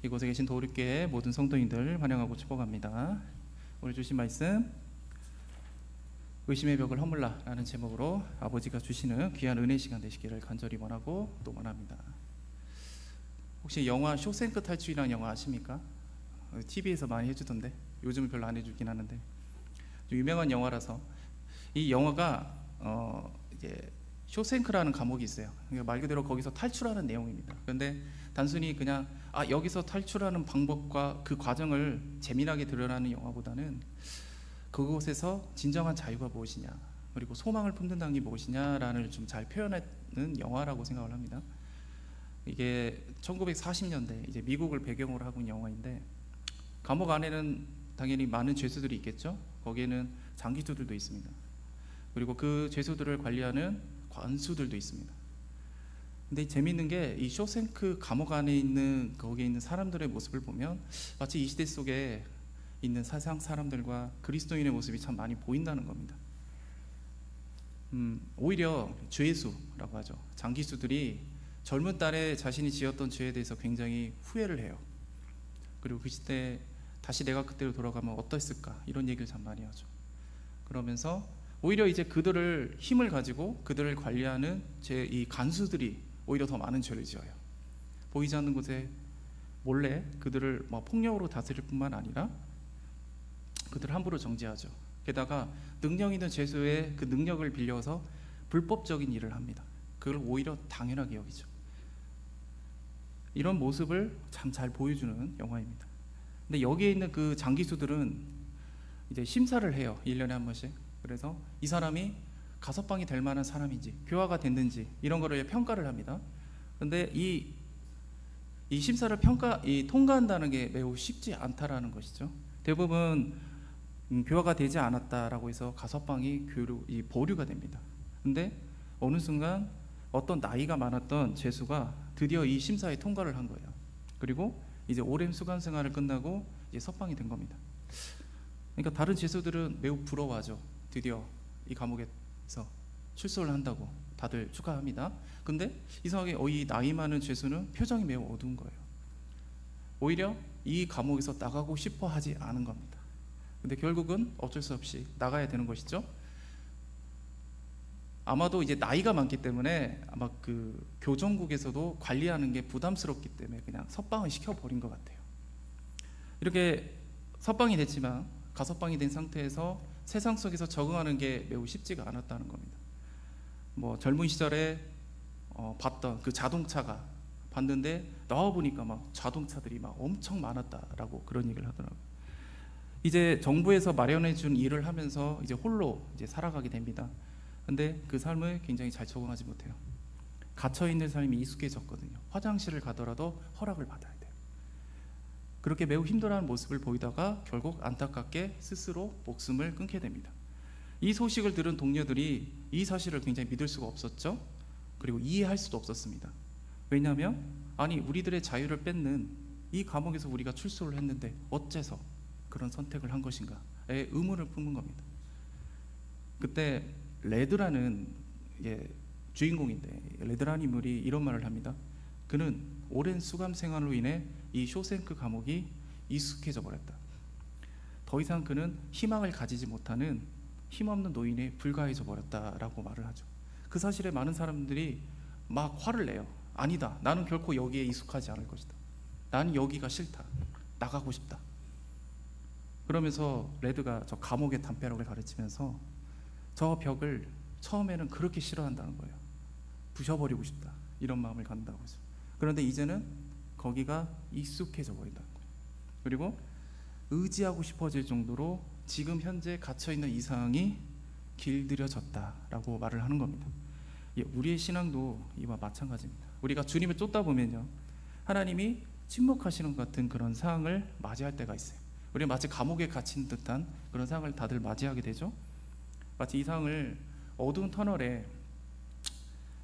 이곳에 계신 도우리교회 모든 성도님들 환영하고 축복합니다. 오늘 주신 말씀 의심의 벽을 허물라 라는 제목으로 아버지가 주시는 귀한 은혜 시간 되시기를 간절히 원하고 또 원합니다. 혹시 영화 쇼생크 탈출이라는 영화 아십니까? TV에서 많이 해주던데 요즘은 별로 안 해주긴 하는데 좀 유명한 영화라서 이 영화가 이제 쇼생크라는 감옥이 있어요. 말 그대로 거기서 탈출하는 내용입니다. 그런데 단순히 그냥 여기서 탈출하는 방법과 그 과정을 재미나게 드러나는 영화보다는 그곳에서 진정한 자유가 무엇이냐 그리고 소망을 품는다는 게 무엇이냐라는 좀 잘 표현하는 영화라고 생각을 합니다. 이게 1940년대 이제 미국을 배경으로 하고 있는 영화인데 감옥 안에는 당연히 많은 죄수들이 있겠죠. 거기에는 장기수들도 있습니다. 그리고 그 죄수들을 관리하는 관수들도 있습니다. 근데 재미있는 게 이 쇼생크 감옥 안에 있는 거기에 있는 사람들의 모습을 보면 마치 이 시대 속에 있는 세상 사람들과 그리스도인의 모습이 참 많이 보인다는 겁니다. 오히려 죄수라고 하죠. 장기수들이 젊은 딸에 자신이 지었던 죄에 대해서 굉장히 후회를 해요. 그리고 그 시대 다시 내가 그때로 돌아가면 어땠을까 이런 얘기를 참 많이 하죠. 그러면서 오히려 이제 그들을 힘을 가지고 그들을 관리하는 이 간수들이 오히려 더 많은 죄를 지어요. 보이지 않는 곳에 몰래 그들을 폭력으로 다스릴 뿐만 아니라 그들을 함부로 정죄하죠. 게다가 능력 있는 죄수의 그 능력을 빌려서 불법적인 일을 합니다. 그걸 오히려 당연하게 여기죠. 이런 모습을 참 잘 보여주는 영화입니다. 근데 여기에 있는 그 장기수들은 이제 심사를 해요. 1년에 한 번씩. 그래서 이 사람이 가석방이 될 만한 사람인지 교화가 됐는지 이런 거를 평가를 합니다. 그런데 이 심사를 통과한다는 게 매우 쉽지 않다라는 것이죠. 대부분 교화가 되지 않았다라고 해서 가석방이 보류가 됩니다. 근데 어느 순간 어떤 나이가 많았던 죄수가 드디어 이 심사에 통과를 한 거예요. 그리고 이제 오랜 수감 생활을 끝나고 이제 석방이 된 겁니다. 그러니까 다른 죄수들은 매우 부러워하죠. 드디어 이 감옥에서 출소를 한다고 다들 축하합니다. 근데 이상하게 이 나이 많은 죄수는 표정이 매우 어두운 거예요. 오히려 이 감옥에서 나가고 싶어 하지 않은 겁니다. 근데 결국은 어쩔 수 없이 나가야 되는 것이죠. 아마도 이제 나이가 많기 때문에 아마 그 교정국에서도 관리하는 게 부담스럽기 때문에 그냥 석방을 시켜버린 것 같아요. 이렇게 석방이 됐지만 가석방이 된 상태에서 세상 속에서 적응하는 게 매우 쉽지가 않았다는 겁니다. 젊은 시절에 봤던 그 자동차가 봤는데 나와보니까 막 자동차들이 막 엄청 많았다라고 그런 얘기를 하더라고요. 이제 정부에서 마련해준 일을 하면서 이제 홀로 이제 살아가게 됩니다. 근데 그 삶을 굉장히 잘 적응하지 못해요. 갇혀있는 삶이 익숙해졌거든요. 화장실을 가더라도 허락을 받아야 돼요. 그렇게 매우 힘들어하는 모습을 보이다가 결국 안타깝게 스스로 목숨을 끊게 됩니다. 이 소식을 들은 동료들이 이 사실을 굉장히 믿을 수가 없었죠. 그리고 이해할 수도 없었습니다. 왜냐하면 우리들의 자유를 뺏는 이 감옥에서 우리가 출소를 했는데 어째서 그런 선택을 한 것인가에 의문을 품은 겁니다. 그때 레드라는 주인공인데 레드라는 인물이 이런 말을 합니다. 그는 오랜 수감 생활로 인해 이 쇼생크 감옥이 익숙해져 버렸다. 더 이상 그는 희망을 가지지 못하는 힘없는 노인에 불과해져 버렸다라고 말을 하죠. 그 사실에 많은 사람들이 막 화를 내요. 아니다. 나는 결코 여기에 익숙하지 않을 것이다. 나는 여기가 싫다. 나가고 싶다. 그러면서 레드가 저 감옥의 담벼락을 가르치면서 저 벽을 처음에는 그렇게 싫어한다는 거예요. 부셔버리고 싶다. 이런 마음을 갖는다고 해서. 그런데 이제는 거기가 익숙해져 버린다는 거예요. 그리고 의지하고 싶어질 정도로 지금 현재 갇혀있는 이 상황이 길들여졌다라고 말을 하는 겁니다. 우리의 신앙도 이와 마찬가지입니다. 우리가 주님을 쫓다 보면요, 하나님이 침묵하시는 것 같은 그런 상황을 맞이할 때가 있어요. 우리는 마치 감옥에 갇힌 듯한 그런 상황을 다들 맞이하게 되죠. 마치 이 상황을 어두운 터널에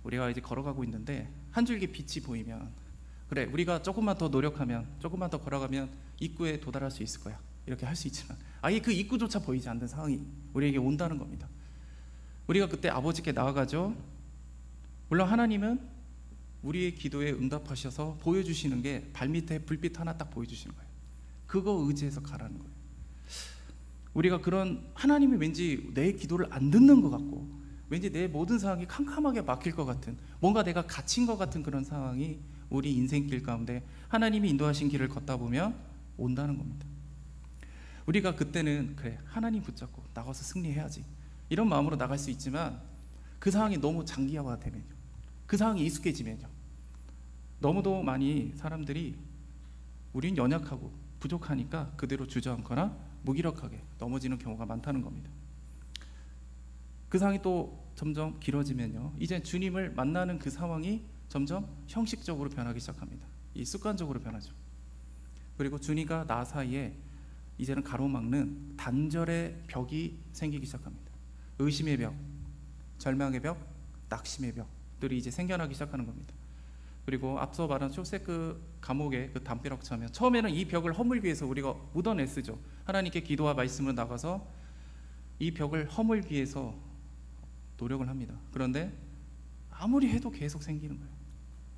우리가 이제 걸어가고 있는데 한 줄기 빛이 보이면 그래, 우리가 조금만 더 노력하면, 조금만 더 걸어가면 입구에 도달할 수 있을 거야, 이렇게 할 수 있지만 아예 그 입구조차 보이지 않는 상황이 우리에게 온다는 겁니다. 우리가 그때 아버지께 나아가죠. 물론 하나님은 우리의 기도에 응답하셔서 보여주시는 게 발밑에 불빛 하나 딱 보여주시는 거예요. 그거 의지해서 가라는 거예요. 우리가 그런 하나님이 왠지 내 기도를 안 듣는 것 같고 왠지 내 모든 상황이 캄캄하게 막힐 것 같은, 뭔가 내가 갇힌 것 같은 그런 상황이 우리 인생길 가운데 하나님이 인도하신 길을 걷다 보면 온다는 겁니다. 우리가 그때는 그래, 하나님 붙잡고 나가서 승리해야지, 이런 마음으로 나갈 수 있지만 그 상황이 너무 장기화되면요, 그 상황이 익숙해지면요, 너무도 많이 사람들이 우린 연약하고 부족하니까 그대로 주저앉거나 무기력하게 넘어지는 경우가 많다는 겁니다. 그 상황이 또 점점 길어지면요, 이제 주님을 만나는 그 상황이 점점 형식적으로 변하기 시작합니다. 이 습관적으로 변하죠. 그리고 주님과 나 사이에 이제는 가로막는 단절의 벽이 생기기 시작합니다. 의심의 벽, 절망의 벽, 낙심의 벽들이 이제 생겨나기 시작하는 겁니다. 그리고 앞서 말한 쇼세크 감옥의 그 담벼락 처면, 처음에는 이 벽을 허물기 위해서 우리가 묻어냈으죠. 하나님께 기도와 말씀으로 나가서 이 벽을 허물기 위해서 노력을 합니다. 그런데 아무리 해도 계속 생기는 거예요.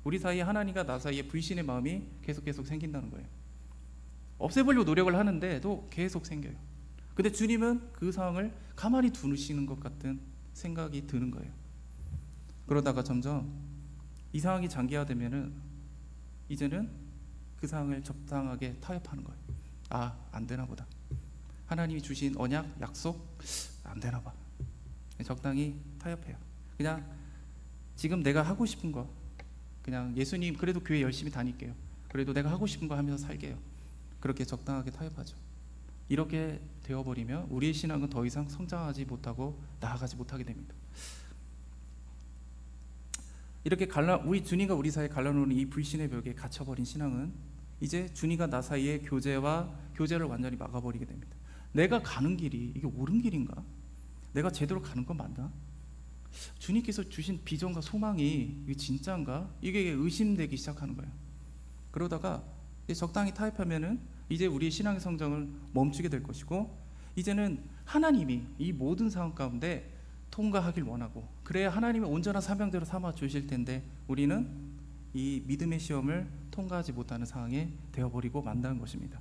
우리 사이에, 하나님과 나 사이에 불신의 마음이 계속 생긴다는 거예요. 없애보려고 노력을 하는데도 계속 생겨요. 근데 주님은 그 상황을 가만히 두시는 것 같은 생각이 드는 거예요. 그러다가 점점 이 상황이 장기화되면은 이제는 그 상황을 적당하게 타협하는 거예요. 아, 안 되나 보다. 하나님이 주신 언약, 약속 안 되나 봐. 적당히 타협해요. 그냥 지금 내가 하고 싶은 거, 그냥 예수님 그래도 교회 열심히 다닐게요, 그래도 내가 하고 싶은 거 하면서 살게요. 그렇게 적당하게 타협하죠. 이렇게 되어버리면 우리의 신앙은 더 이상 성장하지 못하고 나아가지 못하게 됩니다. 이렇게 우리 주님과 우리 사이에 갈라놓은 이 불신의 벽에 갇혀버린 신앙은 이제 주님과 나 사이의 교제를 완전히 막아버리게 됩니다. 내가 가는 길이 이게 옳은 길인가? 내가 제대로 가는 건 맞나? 주님께서 주신 비전과 소망이 이게 진짜인가? 이게 의심되기 시작하는 거예요. 그러다가 이제 적당히 타협하면은 이제 우리의 신앙의 성장을 멈추게 될 것이고, 이제는 하나님이 이 모든 상황 가운데 통과하길 원하고, 그래야 하나님의 온전한 사명대로 삼아 주실 텐데 우리는 이 믿음의 시험을 통과하지 못하는 상황에 되어버리고 만다는 것입니다.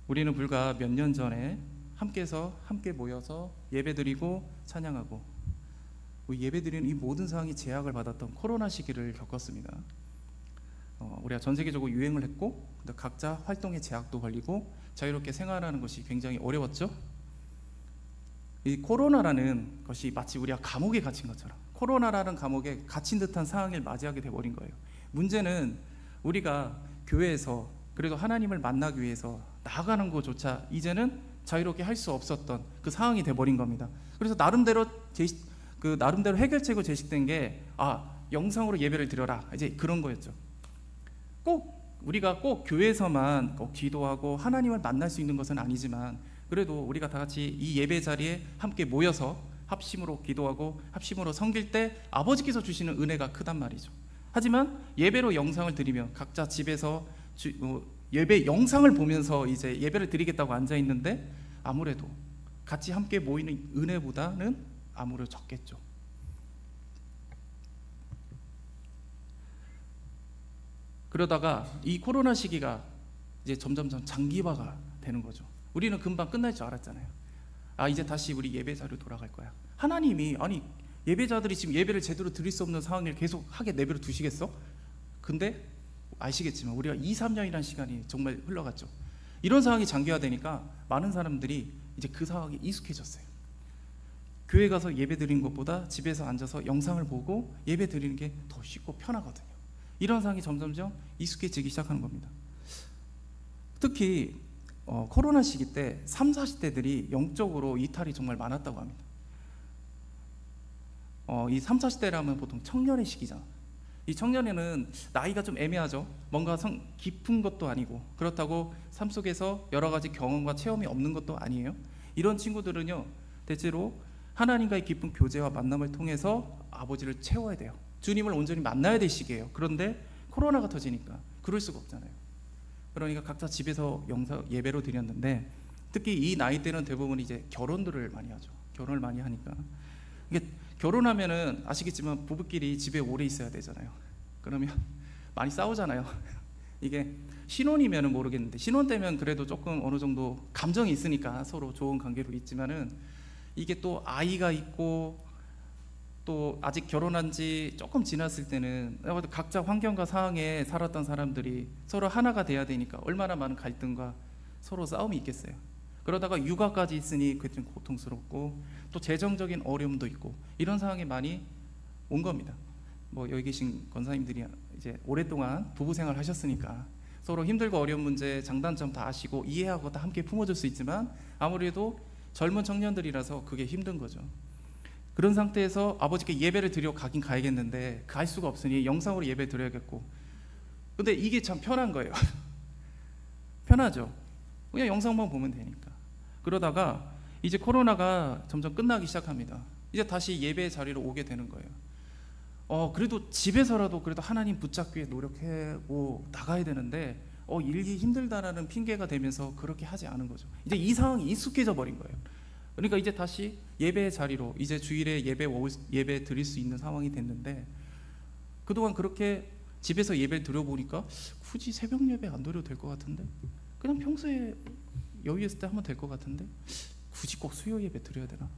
우리는 불과 몇 년 전에 함께 모여서 예배드리고 찬양하고 예배드리는 이 모든 상황이 제약을 받았던 코로나 시기를 겪었습니다. 우리가 전 세계적으로 유행을 했고, 각자 활동에 제약도 걸리고 자유롭게 생활하는 것이 굉장히 어려웠죠. 이 코로나라는 것이 마치 우리가 감옥에 갇힌 것처럼, 코로나라는 감옥에 갇힌 듯한 상황을 맞이하게 돼버린 거예요. 문제는 우리가 교회에서 그래도 하나님을 만나기 위해서 나아가는 것조차 이제는 자유롭게 할 수 없었던 그 상황이 돼버린 겁니다. 그래서 나름대로 해결책을 제시된 게 영상으로 예배를 드려라, 이제 그런 거였죠. 우리가 꼭 교회에서만 기도하고 하나님을 만날 수 있는 것은 아니지만, 그래도 우리가 다 같이 이 예배 자리에 함께 모여서 합심으로 기도하고 합심으로 섬길 때 아버지께서 주시는 은혜가 크단 말이죠. 하지만 예배로 영상을 드리면 각자 집에서 예배 영상을 보면서 이제 예배를 드리겠다고 앉아 있는데 아무래도 같이 함께 모이는 은혜보다는 아무래도 적겠죠. 그러다가 이 코로나 시기가 이제 점점점 장기화가 되는 거죠. 우리는 금방 끝날 줄 알았잖아요. 이제 다시 우리 예배 자리로 돌아갈 거야. 하나님이 예배자들이 지금 예배를 제대로 드릴 수 없는 상황을 계속 하게 내버려 두시겠어? 근데 아시겠지만 우리가 2-3년이라는 시간이 정말 흘러갔죠. 이런 상황이 장기화되니까 많은 사람들이 이제 그 상황에 익숙해졌어요. 교회 가서 예배 드리는 것보다 집에서 앉아서 영상을 보고 예배 드리는 게 더 쉽고 편하거든요. 이런 상황이 점점점 익숙해지기 시작하는 겁니다. 특히 코로나 시기 때 30-40대들이 영적으로 이탈이 정말 많았다고 합니다. 이 30-40대라면 보통 청년의 시기잖아. 이 청년에는 나이가 좀 애매하죠. 뭔가 깊은 것도 아니고, 그렇다고 삶 속에서 여러 가지 경험과 체험이 없는 것도 아니에요. 이런 친구들은요, 대체로 하나님과의 깊은 교제와 만남을 통해서 아버지를 채워야 돼요. 주님을 온전히 만나야 될 시기예요. 그런데 코로나가 터지니까 그럴 수가 없잖아요. 그러니까 각자 집에서 예배로 드렸는데, 특히 이 나이 때는 대부분 이제 결혼들을 많이 하죠. 결혼을 많이 하니까 이게 결혼하면은 아시겠지만 부부끼리 집에 오래 있어야 되잖아요. 그러면 많이 싸우잖아요. 이게 신혼이면 모르겠는데, 신혼 때면 그래도 조금 어느 정도 감정이 있으니까 서로 좋은 관계로 있지만은, 이게 또 아이가 있고 또 아직 결혼한 지 조금 지났을 때는 각자 환경과 상황에 살았던 사람들이 서로 하나가 돼야 되니까 얼마나 많은 갈등과 서로 싸움이 있겠어요. 그러다가 육아까지 있으니 그게 좀 고통스럽고, 또 재정적인 어려움도 있고, 이런 상황이 많이 온 겁니다. 뭐 여기 계신 권사님들이 이제 오랫동안 부부 생활 하셨으니까 서로 힘들고 어려운 문제, 장단점 다 아시고 이해하고 다 함께 품어줄 수 있지만, 아무래도 젊은 청년들이라서 그게 힘든 거죠. 그런 상태에서 아버지께 예배를 드려 가긴 가야겠는데 갈 수가 없으니 영상으로 예배 드려야겠고, 근데 이게 참 편한 거예요. 편하죠. 그냥 영상만 보면 되니까. 그러다가 이제 코로나가 점점 끝나기 시작합니다. 이제 다시 예배 자리로 오게 되는 거예요. 그래도 집에서라도 그래도 하나님 붙잡기 노력하고 나가야 되는데 일이 힘들다라는 핑계가 되면서 그렇게 하지 않은 거죠. 이제 이 상황이 익숙해져 버린 거예요. 그러니까 이제 다시 예배 자리로, 이제 주일에 예배 드릴 수 있는 상황이 됐는데, 그동안 그렇게 집에서 예배 드려보니까 굳이 새벽 예배 안 드려도 될 것 같은데, 그냥 평소에 여유 있을 때 하면 될 것 같은데, 굳이 꼭 수요 예배 드려야 되나?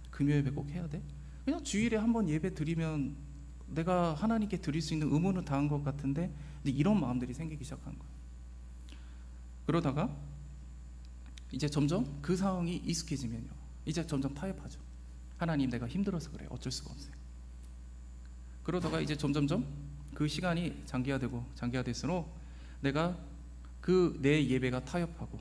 금요 예배 꼭 해야 돼? 그냥 주일에 한번 예배 드리면 내가 하나님께 드릴 수 있는 의무는 다한 것 같은데, 이런 마음들이 생기기 시작한 거예요. 그러다가 이제 점점 그 상황이 익숙해지면요, 이제 점점 타협하죠. 하나님, 내가 힘들어서 그래, 어쩔 수가 없어요. 그러다가 이제 점점점 그 시간이 장기화될수록 내가 내 예배가 타협하고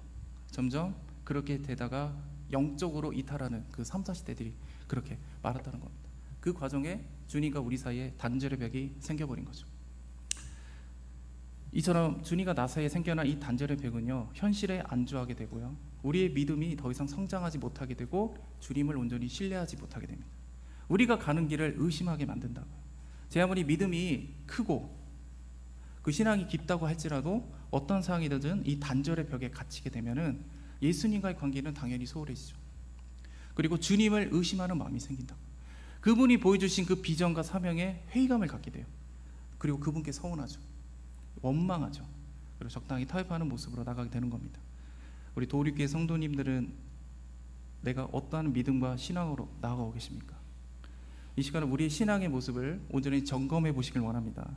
점점 그렇게 되다가 영적으로 이탈하는 그 3, 40대들이 그렇게 많았다는 겁니다. 그 과정에 주님과 우리 사이에 단절의 벽이 생겨버린 거죠. 이처럼 주님과 나 사이에 생겨난 이 단절의 벽은요, 현실에 안주하게 되고요, 우리의 믿음이 더 이상 성장하지 못하게 되고 주님을 온전히 신뢰하지 못하게 됩니다. 우리가 가는 길을 의심하게 만든다고요. 제 아무리 믿음이 크고 그 신앙이 깊다고 할지라도 어떤 상황이든 이 단절의 벽에 갇히게 되면은 예수님과의 관계는 당연히 소홀해지죠. 그리고 주님을 의심하는 마음이 생긴다. 그분이 보여주신 그 비전과 사명에 회의감을 갖게 돼요. 그리고 그분께 서운하죠. 원망하죠. 그리고 적당히 타협하는 모습으로 나가게 되는 겁니다. 우리 도우리교회 성도님들은 내가 어떠한 믿음과 신앙으로 나아가고 계십니까? 이 시간에 우리의 신앙의 모습을 온전히 점검해 보시길 원합니다.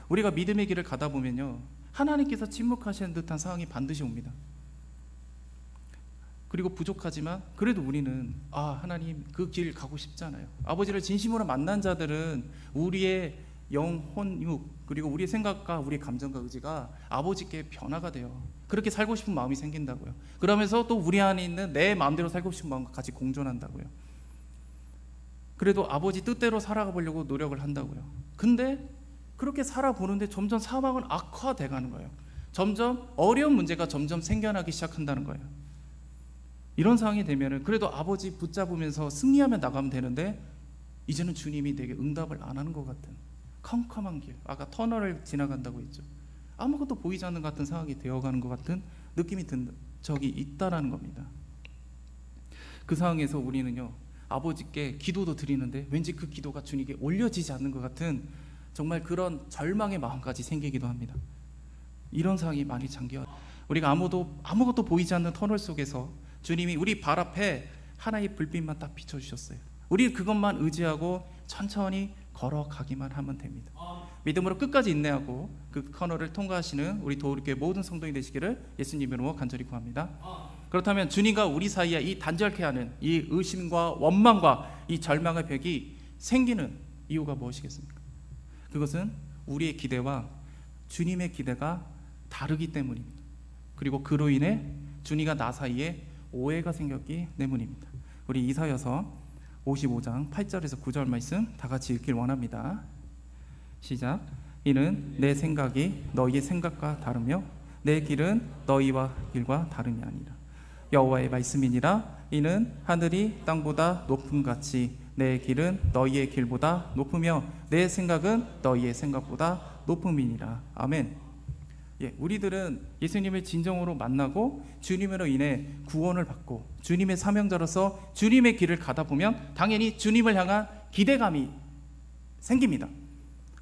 우리가 믿음의 길을 가다 보면요, 하나님께서 침묵하시는 듯한 상황이 반드시 옵니다. 그리고 부족하지만 그래도 우리는 하나님 그 길 가고 싶잖아요. 아버지를 진심으로 만난 자들은 우리의 영혼, 육, 그리고 우리의 생각과 우리의 감정과 의지가 아버지께 변화가 돼요. 그렇게 살고 싶은 마음이 생긴다고요. 그러면서 또 우리 안에 있는 내 마음대로 살고 싶은 마음과 같이 공존한다고요. 그래도 아버지 뜻대로 살아가 보려고 노력을 한다고요. 근데 그렇게 살아보는데 점점 상황은 악화돼 가는 거예요. 점점 어려운 문제가 점점 생겨나기 시작한다는 거예요. 이런 상황이 되면은 그래도 아버지 붙잡으면서 승리하며 나가면 되는데, 이제는 주님이 내게 응답을 안 하는 것 같은 컴컴한 길, 아까 터널을 지나간다고 했죠. 아무것도 보이지 않는 것 같은 상황이 되어가는 것 같은 느낌이 든 적이 있다라는 겁니다. 그 상황에서 우리는요, 아버지께 기도도 드리는데 왠지 그 기도가 주님께 올려지지 않는 것 같은 정말 그런 절망의 마음까지 생기기도 합니다. 이런 상황이 많이 장기화. 우리가 아무것도 보이지 않는 터널 속에서 주님이 우리 발 앞에 하나의 불빛만 딱 비춰주셨어요. 우리 그것만 의지하고 천천히 걸어가기만 하면 됩니다. 믿음으로 끝까지 인내하고 그 터널을 통과하시는 우리 도우리교회 모든 성도이 되시기를 예수님 이름으로 간절히 구합니다. 그렇다면 주님과 우리 사이에 이 단절케 하는 이 의심과 원망과 이 절망의 벽이 생기는 이유가 무엇이겠습니까? 그것은 우리의 기대와 주님의 기대가 다르기 때문입니다. 그리고 그로 인해 주님과 나 사이에 오해가 생겼기 때문입니다. 우리 이사야서 55장 8절에서 9절 말씀 다 같이 읽길 원합니다. 시작. 이는 내 생각이 너희의 생각과 다르며 내 길은 너희와 길과 다름이 아니라 여호와의 말씀이니라. 이는 하늘이 땅보다 높음 같이 내 길은 너희의 길보다 높으며 내 생각은 너희의 생각보다 높음이니라. 아멘. 우리들은 예수님을 진정으로 만나고 주님으로 인해 구원을 받고 주님의 사명자로서 주님의 길을 가다 보면 당연히 주님을 향한 기대감이 생깁니다.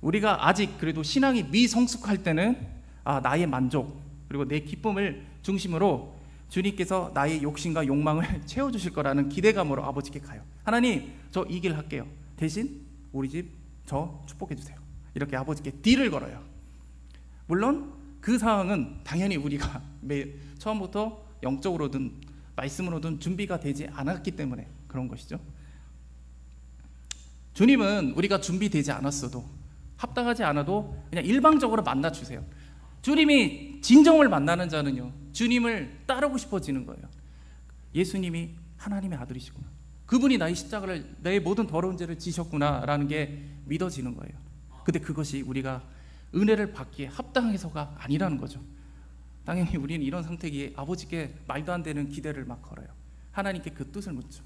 우리가 아직 그래도 신앙이 미성숙할 때는 나의 만족 그리고 내 기쁨을 중심으로 주님께서 나의 욕심과 욕망을 채워주실 거라는 기대감으로 아버지께 가요. 하나님, 저 이 길 할게요. 대신 우리 집 저 축복해 주세요. 이렇게 아버지께 딜을 걸어요. 물론 그 상황은 당연히 우리가 처음부터 영적으로든 말씀으로든 준비가 되지 않았기 때문에 그런 것이죠. 주님은 우리가 준비되지 않았어도, 합당하지 않아도 그냥 일방적으로 만나 주세요. 주님이 진정을 만나는 자는요, 주님을 따르고 싶어지는 거예요. 예수님이 하나님의 아들이시구나, 그분이 나의 십자가를, 나의 모든 더러운 죄를 지셨구나 라는 게 믿어지는 거예요. 근데 그것이 우리가 은혜를 받기에 합당해서가 아니라는 거죠. 당연히 우리는 이런 상태기에 아버지께 말도 안 되는 기대를 막 걸어요. 하나님께 그 뜻을 묻죠.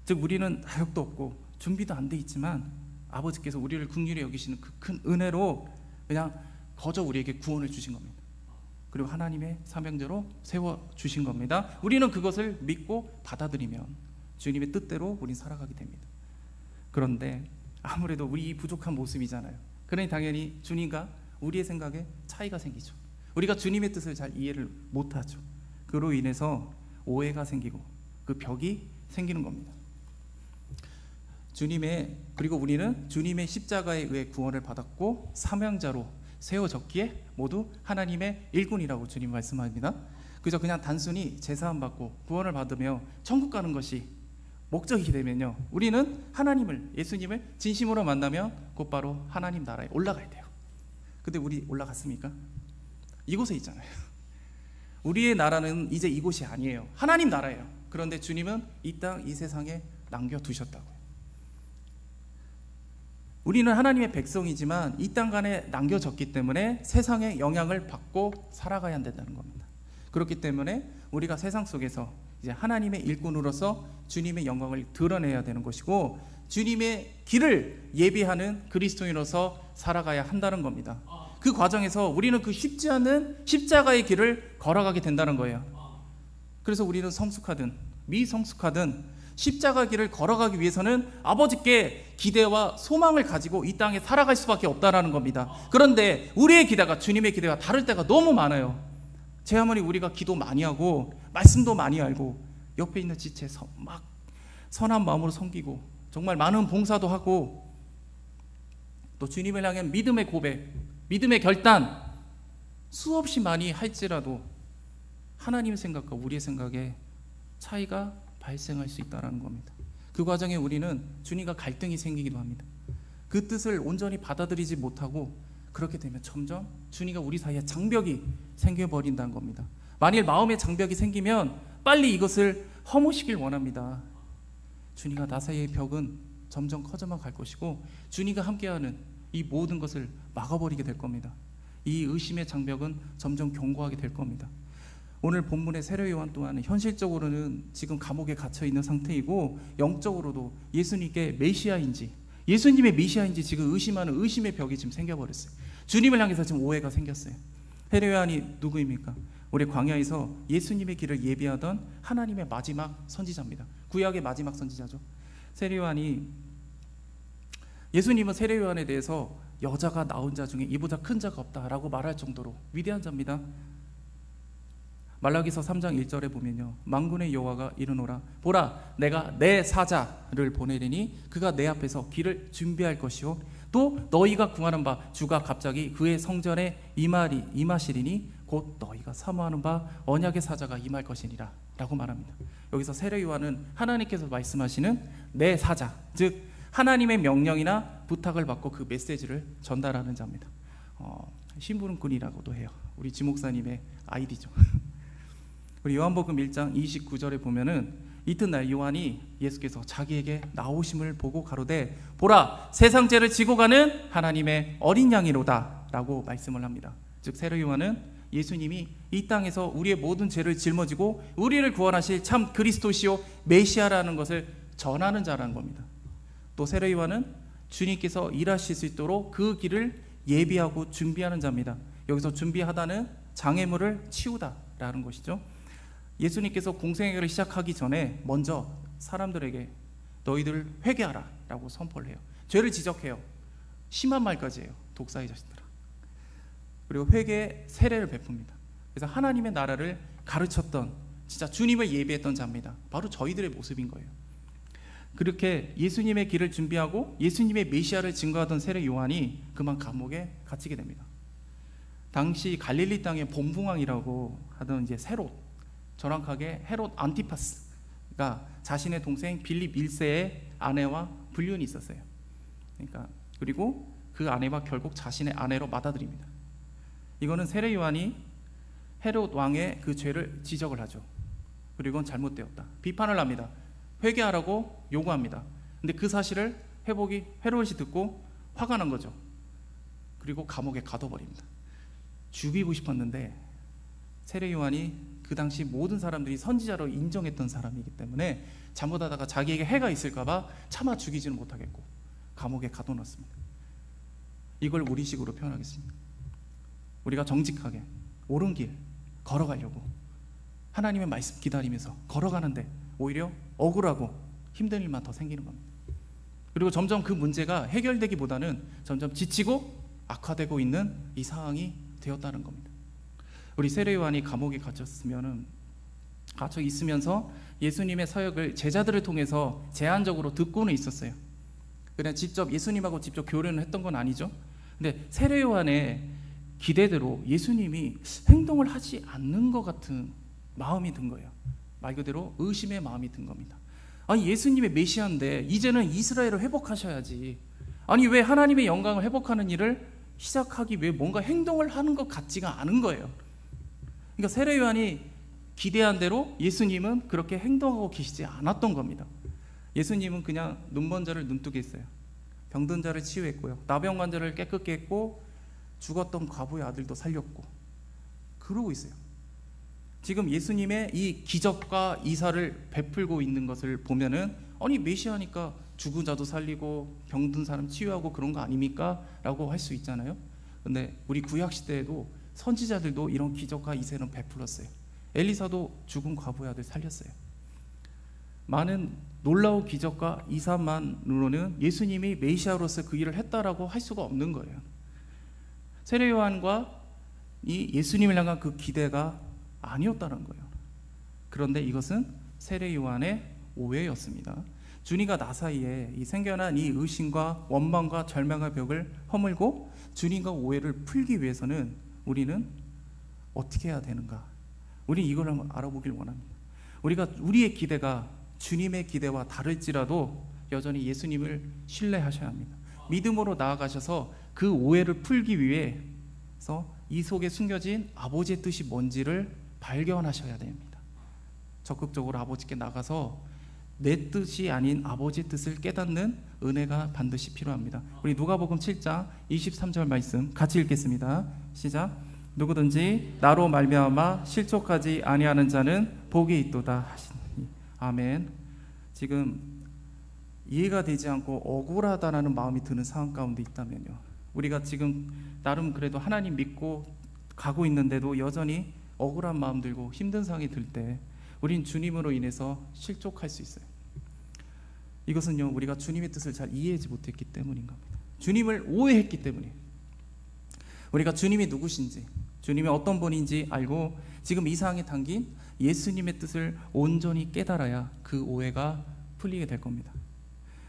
즉 우리는 다력도 없고 준비도 안 돼 있지만 아버지께서 우리를 긍휼히 여기시는 그 큰 은혜로 그냥 거저 우리에게 구원을 주신 겁니다. 그리고 하나님의 사명제로 세워주신 겁니다. 우리는 그것을 믿고 받아들이면 주님의 뜻대로 우린 살아가게 됩니다. 그런데 아무래도 우리 부족한 모습이잖아요. 그러니 당연히 주님과 우리의 생각에 차이가 생기죠. 우리가 주님의 뜻을 잘 이해를 못하죠. 그로 인해서 오해가 생기고 그 벽이 생기는 겁니다. 그리고 우리는 주님의 십자가에 의해 구원을 받았고 사명자로 세워졌기에 모두 하나님의 일꾼이라고 주님 말씀합니다. 그냥 단순히 제사함 받고 구원을 받으며 천국 가는 것이 목적이 되면요, 우리는 하나님을, 예수님을 진심으로 만나면 곧바로 하나님 나라에 올라가야 돼요. 근데 우리 올라갔습니까? 이곳에 있잖아요. 우리의 나라는 이제 이곳이 아니에요. 하나님 나라예요. 그런데 주님은 이 땅, 이 세상에 남겨두셨다고요. 우리는 하나님의 백성이지만 이 땅간에 남겨졌기 때문에 세상의 영향을 받고 살아가야 한다는 겁니다. 그렇기 때문에 우리가 세상 속에서 이제 하나님의 일꾼으로서 주님의 영광을 드러내야 되는 것이고, 주님의 길을 예비하는 그리스도인으로서 살아가야 한다는 겁니다. 그 과정에서 우리는 그 쉽지 않은 십자가의 길을 걸어가게 된다는 거예요. 그래서 우리는 성숙하든 미성숙하든 십자가 길을 걸어가기 위해서는 아버지께 기대와 소망을 가지고 이 땅에 살아갈 수밖에 없다는 겁니다. 그런데 우리의 기대가 주님의 기대가 다를 때가 너무 많아요. 제 아무리 우리가 기도 많이 하고 말씀도 많이 알고 옆에 있는 지체 막 선한 마음으로 섬기고 정말 많은 봉사도 하고 또 주님을 향한 믿음의 고백, 믿음의 결단 수없이 많이 할지라도 하나님의 생각과 우리의 생각에 차이가 발생할 수 있다는 겁니다. 그 과정에 우리는 주님과 갈등이 생기기도 합니다. 그 뜻을 온전히 받아들이지 못하고 그렇게 되면 점점 주님과 우리 사이에 장벽이 생겨버린다는 겁니다. 만일 마음에 장벽이 생기면 빨리 이것을 허무시길 원합니다. 주님과 나 사이의 벽은 점점 커져만 갈 것이고 주님과 함께하는 이 모든 것을 막아버리게 될 겁니다. 이 의심의 장벽은 점점 견고하게 될 겁니다. 오늘 본문의 세례 요한 또한 현실적으로는 지금 감옥에 갇혀 있는 상태이고 영적으로도 예수님께 메시아인지 예수님의 메시아인지 지금 의심하는 의심의 벽이 지금 생겨버렸어요. 주님을 향해서 지금 오해가 생겼어요. 세례 요한이 누구입니까? 우리 광야에서 예수님의 길을 예비하던 하나님의 마지막 선지자입니다. 구약의 마지막 선지자죠. 세례 요한이 예수님은 세례 요한에 대해서 여자가 낳은 자 중에 이보다 큰 자가 없다라고 말할 정도로 위대한 자입니다. 말라기서 3장 1절에 보면요, 만군의 여호와가 이르노라 보라 내가 내 사자를 보내리니 그가 내 앞에서 길을 준비할 것이요 또 너희가 구하는 바 주가 갑자기 그의 성전에 임하시리니 곧 너희가 사모하는 바 언약의 사자가 임할 것이니라 라고 말합니다. 여기서 세례 요한은 하나님께서 말씀하시는 내 사자, 즉 하나님의 명령이나 부탁을 받고 그 메시지를 전달하는 자입니다. 심부름꾼이라고도 해요. 우리 지목사님의 아이디죠. 우리 요한복음 1장 29절에 보면은 이튿날 요한이 예수께서 자기에게 나오심을 보고 가로되 보라 세상 죄를 지고 가는 하나님의 어린 양이로다 라고 말씀을 합니다. 즉 세례 요한은 예수님이 이 땅에서 우리의 모든 죄를 짊어지고 우리를 구원하실 참 그리스도시요 메시아라는 것을 전하는 자라는 겁니다. 또 세례 요한은 주님께서 일하실 수 있도록 그 길을 예비하고 준비하는 자입니다. 여기서 준비하다는 장애물을 치우다라는 것이죠. 예수님께서 공생애를 시작하기 전에 먼저 사람들에게 너희들 회개하라 라고 선포를 해요. 죄를 지적해요. 심한 말까지 해요. 독사의 자식들아. 그리고 회개의 세례를 베풉니다. 그래서 하나님의 나라를 가르쳤던, 진짜 주님을 예비했던 자입니다. 바로 저희들의 모습인 거예요. 그렇게 예수님의 길을 준비하고 예수님의 메시아를 증거하던 세례 요한이 그만 감옥에 갇히게 됩니다. 당시 갈릴리 땅의 범궁왕이라고 하던 이제 헤롯, 정확하게 헤롯 안티파스가 자신의 동생 빌립 1세의 아내와 불륜이 있었어요. 그러니까 그리고 그 아내와 결국 자신의 아내로 받아들입니다. 이거는 세례 요한이 헤롯 왕의 그 죄를 지적을 하죠. 그리고 그건 잘못되었다, 비판을 합니다. 회개하라고 요구합니다. 근데 그 사실을 헤롯이 듣고 화가 난 거죠. 그리고 감옥에 가둬버립니다. 죽이고 싶었는데 세례 요한이 그 당시 모든 사람들이 선지자로 인정했던 사람이기 때문에 잘못하다가 자기에게 해가 있을까봐 차마 죽이지는 못하겠고 감옥에 가둬놨습니다. 이걸 우리식으로 표현하겠습니다. 우리가 정직하게 옳은 길 걸어가려고 하나님의 말씀 기다리면서 걸어가는데 오히려 억울하고 힘든 일만 더 생기는 겁니다. 그리고 점점 그 문제가 해결되기보다는 점점 지치고 악화되고 있는 이 상황이 되었다는 겁니다. 우리 세례 요한이 감옥에 갇혀 있으면서 예수님의 사역을 제자들을 통해서 제한적으로 듣고는 있었어요. 그냥 직접 예수님하고 직접 교류를 했던 건 아니죠. 근데 세례 요한의 기대대로 예수님이 행동을 하지 않는 것 같은 마음이 든 거예요. 말 그대로 의심의 마음이 든 겁니다. 아니, 예수님의 메시아인데 이제는 이스라엘을 회복하셔야지. 아니, 왜 하나님의 영광을 회복하는 일을 시작하기 위해 뭔가 행동을 하는 것 같지가 않은 거예요. 그러니까 세례 요한이 기대한 대로 예수님은 그렇게 행동하고 계시지 않았던 겁니다. 예수님은 그냥 눈먼 자를 눈뜨게 했어요. 병든 자를 치유했고요, 나병 환자를 깨끗게 했고, 죽었던 과부의 아들도 살렸고, 그러고 있어요. 지금 예수님의 이 기적과 이사를 베풀고 있는 것을 보면은, 아니, 메시아니까 죽은 자도 살리고 병든 사람 치유하고 그런 거 아닙니까? 라고 할 수 있잖아요. 근데 우리 구약 시대에도 선지자들도 이런 기적과 이사는 베풀었어요. 엘리사도 죽은 과부의 아들 살렸어요. 많은 놀라운 기적과 이사만으로는 예수님이 메시아로서 그 일을 했다라고 할 수가 없는 거예요. 세례 요한과 이 예수님을 향한 그 기대가 아니었다는 거예요. 그런데 이것은 세례 요한의 오해였습니다. 주님과 나 사이에 이 생겨난 이 의심과 원망과 절망의 벽을 허물고 주님과 오해를 풀기 위해서는 우리는 어떻게 해야 되는가? 우리 이걸 한번 알아보길 원합니다. 우리의 기대가 주님의 기대와 다를지라도 여전히 예수님을 신뢰하셔야 합니다. 믿음으로 나아가셔서 그 오해를 풀기 위해서 이 속에 숨겨진 아버지의 뜻이 뭔지를 발견하셔야 됩니다. 적극적으로 아버지께 나가서 내 뜻이 아닌 아버지의 뜻을 깨닫는 은혜가 반드시 필요합니다. 우리 누가복음 7장 23절 말씀 같이 읽겠습니다. 시작. 누구든지 나로 말미암아 실족하지 아니하는 자는 복이 있도다 하시니. 아멘. 지금 이해가 되지 않고 억울하다라는 마음이 드는 상황 가운데 있다면요, 우리가 지금 나름 그래도 하나님 믿고 가고 있는데도 여전히 억울한 마음 들고 힘든 상황이 들 때 우린 주님으로 인해서 실족할 수 있어요. 이것은요, 우리가 주님의 뜻을 잘 이해하지 못했기 때문인 겁니다. 주님을 오해했기 때문에. 우리가 주님이 누구신지, 주님이 어떤 분인지 알고 지금 이 상황에 담긴 예수님의 뜻을 온전히 깨달아야 그 오해가 풀리게 될 겁니다.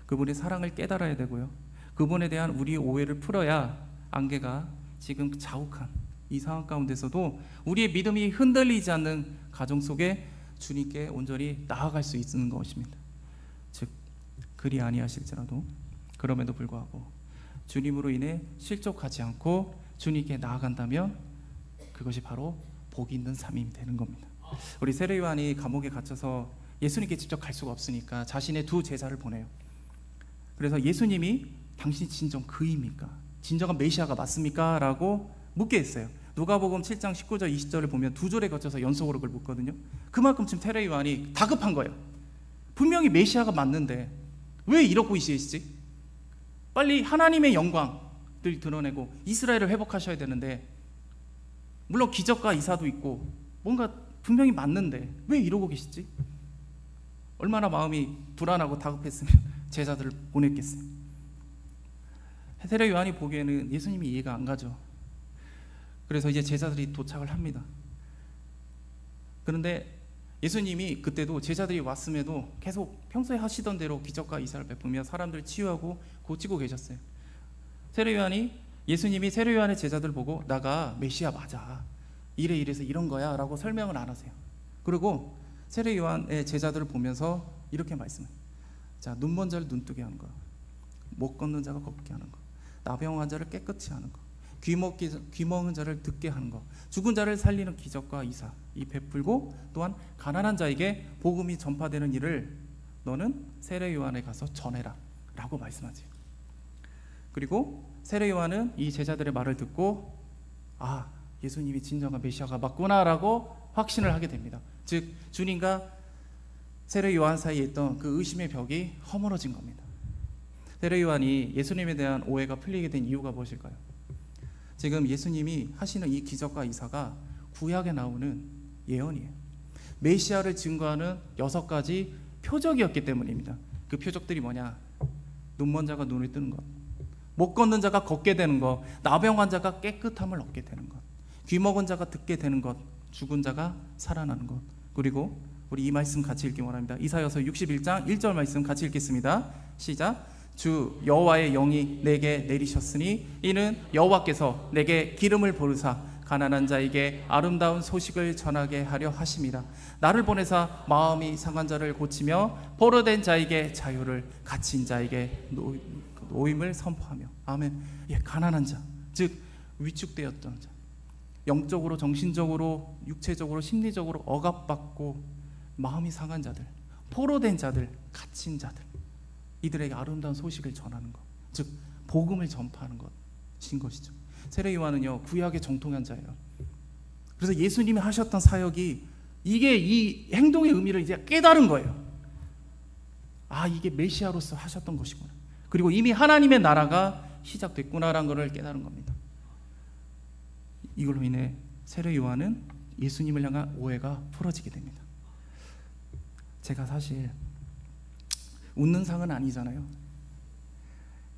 그분의 사랑을 깨달아야 되고요, 그분에 대한 우리의 오해를 풀어야 안개가 지금 자욱한 이 상황 가운데서도 우리의 믿음이 흔들리지 않는 가정 속에 주님께 온전히 나아갈 수 있는 것입니다. 즉, 그리 아니하실지라도 그럼에도 불구하고 주님으로 인해 실족하지 않고 주님께 나아간다면 그것이 바로 복이 있는 삶이 되는 겁니다. 우리 세례 요한이 감옥에 갇혀서 예수님께 직접 갈 수가 없으니까 자신의 두 제자를 보내요. 그래서 예수님이 당신이 진정 그입니까? 진정한 메시아가 맞습니까? 라고 묻게 했어요. 누가복음 7장 19절 20절을 보면 두 절에 거쳐서 연속으로 그걸 묻거든요. 그만큼 지금 세례 요한이 다급한 거예요. 분명히 메시아가 맞는데 왜 이러고 있으시지? 빨리 하나님의 영광을 드러내고 이스라엘을 회복하셔야 되는데, 물론 기적과 이사도 있고 뭔가 분명히 맞는데 왜 이러고 계시지? 얼마나 마음이 불안하고 다급했으면 제자들을 보냈겠어요. 세례 요한이 보기에는 예수님이 이해가 안 가죠. 그래서 이제 제자들이 도착을 합니다. 그런데 예수님이 그때도 제자들이 왔음에도 계속 평소에 하시던 대로 기적과 이사를 베푸며 사람들 치유하고 고치고 계셨어요. 세례 요한이 예수님이 세례 요한의 제자들 보고 나가 메시아 맞아, 이래 이래서 이런 거야 라고 설명을 안 하세요. 그리고 세례 요한의 제자들을 보면서 이렇게 말씀해요. 자, 눈 먼 자를 눈뜨게 하는 거, 못 걷는 자가 걷게 하는 거, 나병한 자를 깨끗이 하는 거, 귀 먹은 자를 듣게 하는 거, 죽은 자를 살리는 기적과 이사 이 베풀고, 또한 가난한 자에게 복음이 전파되는 일을 너는 세례 요한에 가서 전해라 라고 말씀하지. 그리고 세례 요한은 이 제자들의 말을 듣고 아, 예수님이 진정한 메시아가 맞구나 라고 확신을 하게 됩니다. 즉 주님과 세례 요한 사이에 있던 그 의심의 벽이 허물어진 겁니다. 세례 요한이 예수님에 대한 오해가 풀리게 된 이유가 무엇일까요? 지금 예수님이 하시는 이 기적과 이사가 구약에 나오는 예언이에요. 메시아를 증거하는 6가지 표적이었기 때문입니다. 그 표적들이 뭐냐? 눈 먼 자가 눈을 뜨는 것, 못 걷는 자가 걷게 되는 것, 나병 환자가 깨끗함을 얻게 되는 것, 귀 먹은 자가 듣게 되는 것, 죽은 자가 살아나는 것. 그리고 우리 이 말씀 같이 읽기 원합니다. 이사야서 61장 1절 말씀 같이 읽겠습니다. 시작. 주 여호와의 영이 내게 내리셨으니 이는 여호와께서 내게 기름을 부으사 가난한 자에게 아름다운 소식을 전하게 하려 하심이라. 나를 보내사 마음이 상한 자를 고치며 포로된 자에게 자유를, 갇힌 자에게 노임을 선포하며. 아멘. 예, 가난한 자, 즉 위축되었던 자, 영적으로, 정신적으로, 육체적으로, 심리적으로 억압받고 마음이 상한 자들, 포로된 자들, 갇힌 자들, 이들에게 아름다운 소식을 전하는 것, 즉 복음을 전파하는 것인 것이죠. 세례 요한은요 구약의 정통한 자예요. 그래서 예수님이 하셨던 사역이 이게 이 행동의 의미를 이제 깨달은 거예요. 아, 이게 메시아로서 하셨던 것이구나. 그리고 이미 하나님의 나라가 시작됐구나라는 것을 깨달은 겁니다. 이걸로 인해 세례 요한은 예수님을 향한 오해가 풀어지게 됩니다. 제가 사실 웃는 상은 아니잖아요.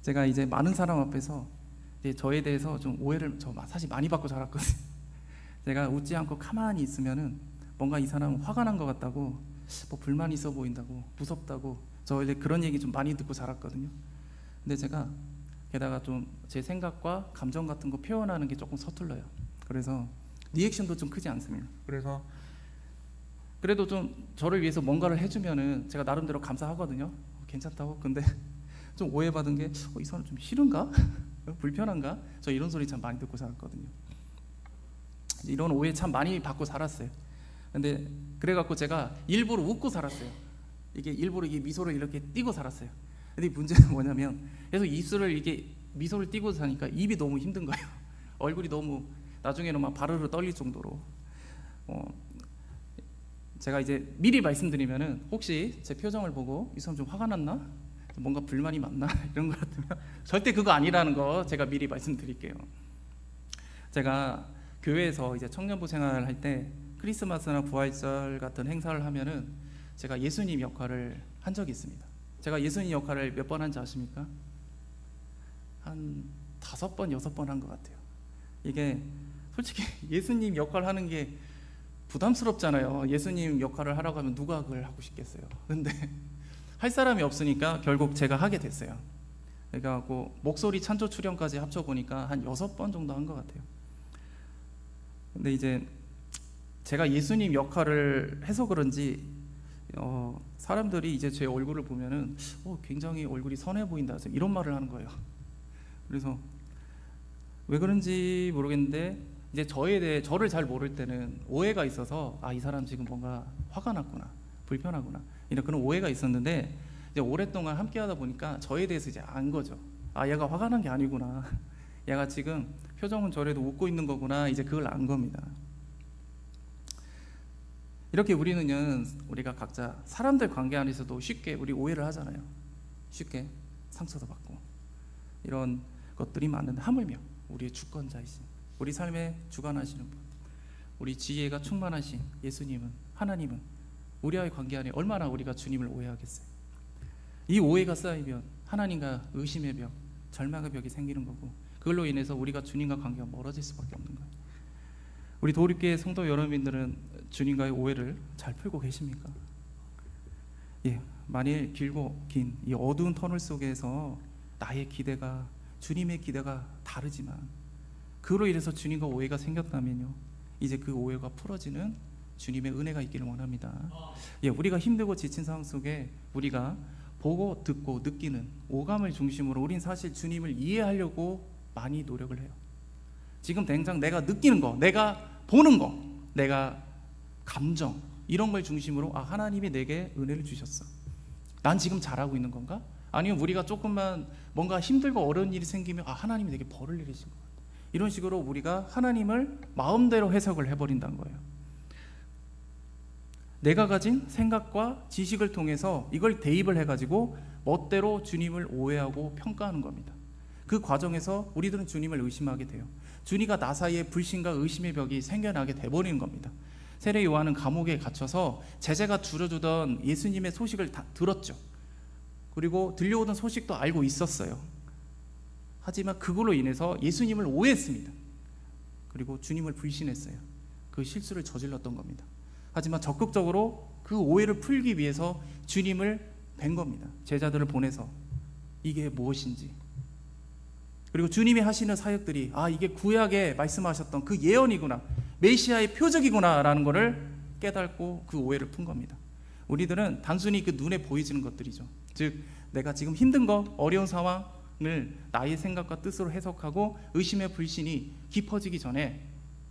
제가 이제 많은 사람 앞에서 이제 저에 대해서 좀 오해를 사실 많이 받고 자랐거든요. 제가 웃지 않고 가만히 있으면은 뭔가 이 사람은 화가 난 것 같다고, 뭐 불만이 있어 보인다고, 무섭다고, 저 이제 그런 얘기 좀 많이 듣고 자랐거든요. 근데 제가 게다가 좀 제 생각과 감정 같은 거 표현하는 게 조금 서툴러요. 그래서 리액션도 좀 크지 않습니다. 그래도 좀 저를 위해서 뭔가를 해주면은 제가 나름대로 감사하거든요. 괜찮다고. 근데 좀 오해받은 게 이 사람 좀 싫은가? 불편한가? 저 이런 소리 참 많이 듣고 살았거든요. 이런 오해 참 많이 받고 살았어요. 근데 그래갖고 제가 일부러 웃고 살았어요. 이게 일부러 이게 미소를 이렇게 띄고 살았어요. 근데 문제는 뭐냐면 계속 입술을 이게 미소를 띄고 사니까 입이 너무 힘든 거예요. 얼굴이 너무 나중에는 막 바르르 떨릴 정도로. 제가 이제 미리 말씀드리면은 혹시 제 표정을 보고 이 사람 좀 화가 났나? 뭔가 불만이 많나? 이런 거 같으면 절대 그거 아니라는 거 제가 미리 말씀드릴게요. 제가 교회에서 이제 청년부 생활을 할 때 크리스마스나 부활절 같은 행사를 하면은 제가 예수님 역할을 한 적이 있습니다. 제가 예수님 역할을 몇 번 한지 아십니까? 한 5번, 6번 한 것 같아요. 이게 솔직히 예수님 역할 하는 게 부담스럽잖아요. 예수님 역할을 하라고 하면 누가 그걸 하고 싶겠어요. 근데 할 사람이 없으니까 결국 제가 하게 됐어요. 그러니까 목소리 찬조 출연까지 합쳐보니까 한 6번 정도 한 것 같아요. 근데 이제 제가 예수님 역할을 해서 그런지 사람들이 이제 제 얼굴을 보면은 굉장히 얼굴이 선해 보인다, 이런 말을 하는 거예요. 그래서 왜 그런지 모르겠는데 이제 저에 대해 저를 잘 모를 때는 오해가 있어서 이 사람 지금 뭔가 화가 났구나, 불편하구나, 이런 그런 오해가 있었는데 이제 오랫동안 함께하다 보니까 저에 대해서 이제 안 거죠. 얘가 화가 난 게 아니구나, 얘가 지금 표정은 저래도 웃고 있는 거구나, 이제 그걸 안 겁니다. 이렇게 우리가 각자 사람들 관계 안에서도 쉽게 우리 오해를 하잖아요. 쉽게 상처도 받고 이런 것들이 많은데, 하물며 우리의 주권자이신, 우리 삶에 주관하시는 분, 우리 지혜가 충만하신 예수님은, 하나님은 우리와의 관계 안에 얼마나 우리가 주님을 오해하겠어요. 이 오해가 쌓이면 하나님과 의심의 벽, 절망의 벽이 생기는 거고, 그걸로 인해서 우리가 주님과 관계가 멀어질 수밖에 없는 거예요. 우리 도립교회 성도 여러분들은 주님과의 오해를 잘 풀고 계십니까? 예, 만일 길고 긴 이 어두운 터널 속에서 나의 기대가 주님의 기대가 다르지만 그로 인해서 주님과 오해가 생겼다면요, 이제 그 오해가 풀어지는 주님의 은혜가 있기를 원합니다. 예, 우리가 힘들고 지친 상황 속에 우리가 보고 듣고 느끼는 오감을 중심으로 우린 사실 주님을 이해하려고 많이 노력을 해요. 지금 당장 내가 느끼는 거, 내가 보는 거, 내가 감정, 이런 걸 중심으로 하나님이 내게 은혜를 주셨어, 난 지금 잘하고 있는 건가? 아니면 우리가 조금만 뭔가 힘들고 어려운 일이 생기면 하나님이 내게 벌을 내리신 것 같아, 이런 식으로 우리가 하나님을 마음대로 해석을 해버린다는 거예요. 내가 가진 생각과 지식을 통해서 이걸 대입을 해가지고 멋대로 주님을 오해하고 평가하는 겁니다. 그 과정에서 우리들은 주님을 의심하게 돼요. 주님과 나 사이에 불신과 의심의 벽이 생겨나게 돼버리는 겁니다. 세례 요한은 감옥에 갇혀서 제자가 들어주던 예수님의 소식을 다 들었죠. 그리고 들려오던 소식도 알고 있었어요. 하지만 그걸로 인해서 예수님을 오해했습니다. 그리고 주님을 불신했어요. 그 실수를 저질렀던 겁니다. 하지만 적극적으로 그 오해를 풀기 위해서 주님을 뵌 겁니다. 제자들을 보내서 이게 무엇인지, 그리고 주님이 하시는 사역들이 이게 구약에 말씀하셨던 그 예언이구나, 메시아의 표적이구나 라는 것을 깨닫고 그 오해를 푼 겁니다. 우리들은 단순히 그 눈에 보이지는 것들이죠. 즉 내가 지금 힘든 거, 어려운 상황을 나의 생각과 뜻으로 해석하고 의심의 불신이 깊어지기 전에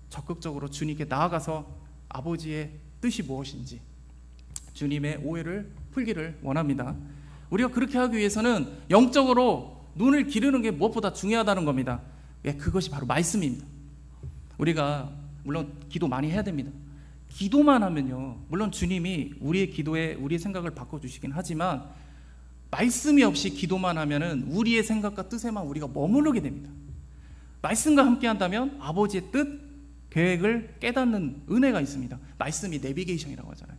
적극적으로 주님께 나아가서 아버지의 뜻이 무엇인지 주님의 오해를 풀기를 원합니다. 우리가 그렇게 하기 위해서는 영적으로 눈을 기르는 게 무엇보다 중요하다는 겁니다. 예, 그것이 바로 말씀입니다. 우리가 물론 기도 많이 해야 됩니다. 기도만 하면요, 물론 주님이 우리의 기도에 우리의 생각을 바꿔주시긴 하지만 말씀이 없이 기도만 하면은 우리의 생각과 뜻에만 우리가 머무르게 됩니다. 말씀과 함께 한다면 아버지의 뜻, 계획을 깨닫는 은혜가 있습니다. 말씀이 내비게이션이라고 하잖아요.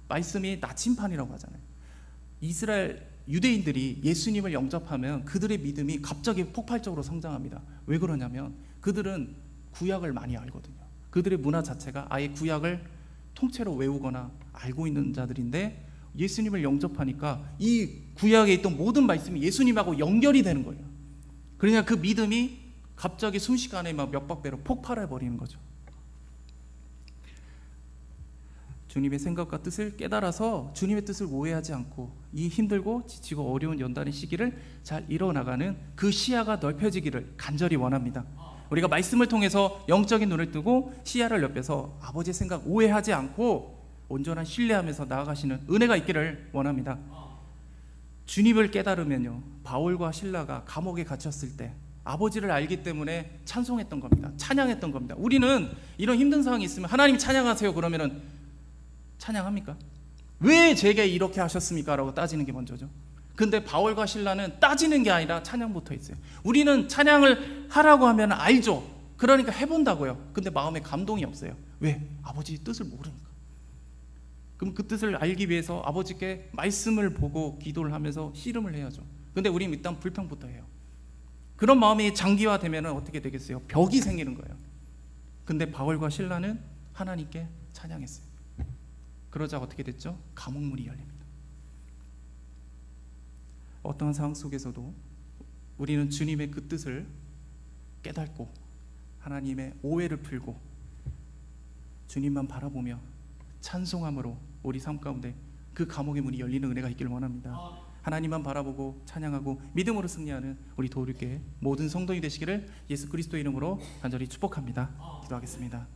말씀이 나침판이라고 하잖아요. 이스라엘 유대인들이 예수님을 영접하면 그들의 믿음이 갑자기 폭발적으로 성장합니다. 왜 그러냐면 그들은 구약을 많이 알거든요. 그들의 문화 자체가 아예 구약을 통째로 외우거나 알고 있는 자들인데 예수님을 영접하니까 이 구약에 있던 모든 말씀이 예수님하고 연결이 되는 거예요. 그러냐 그 믿음이 갑자기 순식간에 막 몇백 배로 폭발해 버리는 거죠. 주님의 생각과 뜻을 깨달아서 주님의 뜻을 오해하지 않고 이 힘들고 지치고 어려운 연단의 시기를 잘 이뤄나가는 그 시야가 넓혀지기를 간절히 원합니다. 우리가 말씀을 통해서 영적인 눈을 뜨고 시야를 넓혀서 아버지의 생각 오해하지 않고 온전한 신뢰하면서 나아가시는 은혜가 있기를 원합니다. 주님을 깨달으면요, 바울과 실라가 감옥에 갇혔을 때 아버지를 알기 때문에 찬송했던 겁니다. 찬양했던 겁니다. 우리는 이런 힘든 상황이 있으면 하나님 찬양하세요 그러면은 찬양합니까? 왜 제게 이렇게 하셨습니까? 라고 따지는 게 먼저죠. 근데 바울과 실라는 따지는 게 아니라 찬양부터 했어요. 우리는 찬양을 하라고 하면 알죠. 그러니까 해본다고요. 근데 마음에 감동이 없어요. 왜? 아버지의 뜻을 모르니까. 그럼 그 뜻을 알기 위해서 아버지께 말씀을 보고 기도를 하면서 씨름을 해야죠. 근데 우리는 일단 불평부터 해요. 그런 마음이 장기화되면 어떻게 되겠어요? 벽이 생기는 거예요. 근데 바울과 실라는 하나님께 찬양했어요. 그러자 어떻게 됐죠? 감옥문이 열립니다. 어떠한 상황 속에서도 우리는 주님의 그 뜻을 깨닫고 하나님의 오해를 풀고 주님만 바라보며 찬송함으로 우리 삶 가운데 그 감옥의 문이 열리는 은혜가 있기를 원합니다. 하나님만 바라보고 찬양하고 믿음으로 승리하는 우리 도울교회 모든 성도이 되시기를 예수 그리스도의 이름으로 간절히 축복합니다. 기도하겠습니다.